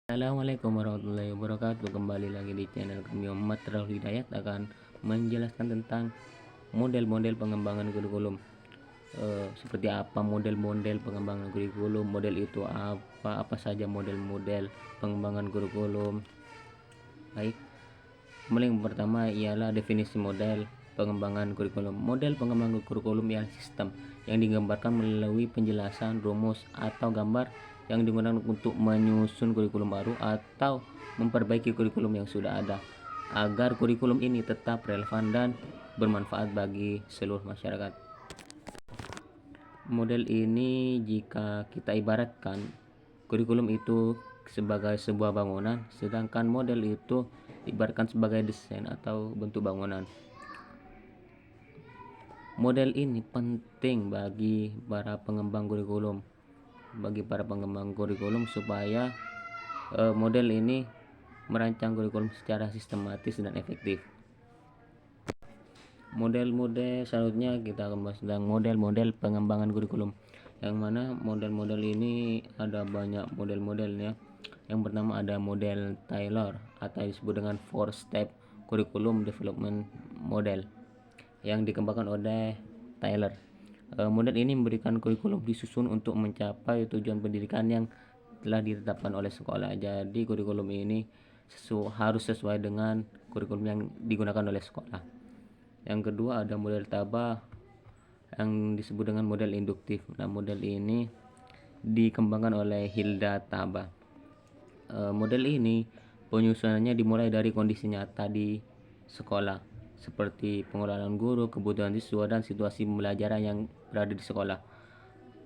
Assalamualaikum warahmatullahi wabarakatuh. Kembali lagi di channel kami Muhammad Raul Hidayat akan menjelaskan tentang model-model pengembangan kurikulum. Seperti apa model-model pengembangan kurikulum, model itu apa saja model-model pengembangan kurikulum. Baik, yang pertama ialah definisi model pengembangan kurikulum. Model pengembangan kurikulum ialah sistem yang digambarkan melalui penjelasan rumus atau gambar yang digunakan untuk menyusun kurikulum baru atau memperbaiki kurikulum yang sudah ada agar kurikulum ini tetap relevan dan bermanfaat bagi seluruh masyarakat. Model ini jika kita ibaratkan kurikulum itu sebagai sebuah bangunan, sedangkan model itu ibaratkan sebagai desain atau bentuk bangunan. Model ini penting bagi para pengembang kurikulum, supaya model ini merancang kurikulum secara sistematis dan efektif. Model-model selanjutnya kita akan bahas tentang model-model pengembangan kurikulum, yang mana model-model ini ada banyak model-modelnya. Yang pertama ada model Taylor atau disebut dengan 4-step curriculum development model yang dikembangkan oleh Taylor. Model ini memberikan kurikulum disusun untuk mencapai tujuan pendidikan yang telah ditetapkan oleh sekolah. Jadi kurikulum ini harus sesuai dengan kurikulum yang digunakan oleh sekolah. Yang kedua ada model Taba yang disebut dengan model induktif. Nah, model ini dikembangkan oleh Hilda Taba. Model ini penyusunannya dimulai dari kondisi nyata di sekolah, seperti pengelolaan guru, kebutuhan siswa, dan situasi pembelajaran yang berada di sekolah,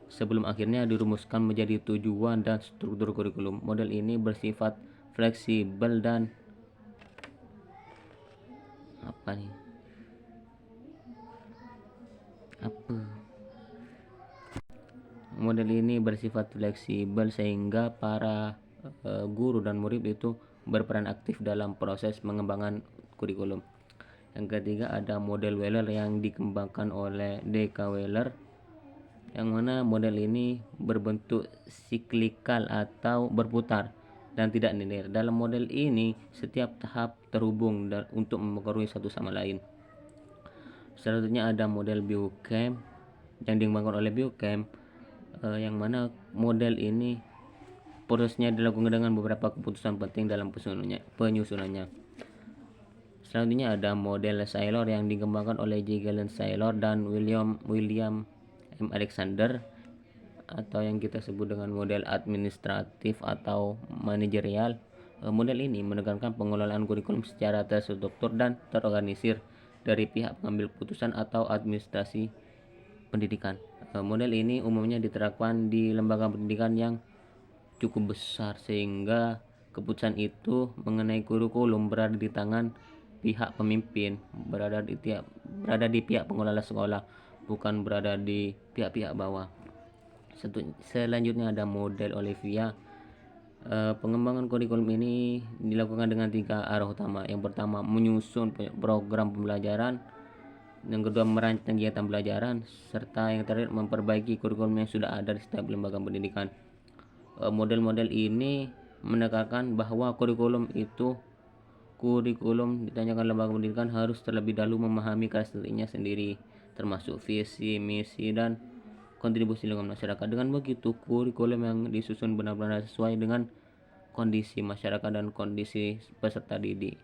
sebelum akhirnya dirumuskan menjadi tujuan dan struktur kurikulum. Model ini bersifat fleksibel dan model ini bersifat fleksibel sehingga para guru dan murid itu berperan aktif dalam proses pengembangan kurikulum. Yang ketiga ada model Wheeler yang dikembangkan oleh D.K. Wheeler, yang mana model ini berbentuk siklikal atau berputar dan tidak linear. Dalam model ini setiap tahap terhubung dan untuk mempengaruhi satu sama lain. Selanjutnya ada model Buchem yang dikembangkan oleh Buchem, yang mana model ini prosesnya dilakukan dengan beberapa keputusan penting dalam penyusunannya. Selanjutnya ada model Saylor yang dikembangkan oleh J. Galen Saylor dan William M. Alexander, atau yang kita sebut dengan model administratif atau manajerial. Model ini menekankan pengelolaan kurikulum secara terstruktur dan terorganisir dari pihak pengambil keputusan atau administrasi pendidikan. Model ini umumnya diterapkan di lembaga pendidikan yang cukup besar sehingga keputusan itu mengenai kurikulum berada di tangan pihak pemimpin, berada di pihak pengelola sekolah, bukan berada di pihak-pihak bawah. Selanjutnya ada model Olivia. Pengembangan kurikulum ini dilakukan dengan 3 arah utama. Yang pertama menyusun program pembelajaran, yang kedua merancang kegiatan pembelajaran, serta yang terakhir memperbaiki kurikulum yang sudah ada di setiap lembaga pendidikan. Model-model ini menekankan bahwa kurikulum ditanyakan lembaga pendidikan harus terlebih dahulu memahami karakteristiknya sendiri, termasuk visi, misi, dan kontribusi lingkungan masyarakat. Dengan begitu, kurikulum yang disusun benar-benar sesuai dengan kondisi masyarakat dan kondisi peserta didik.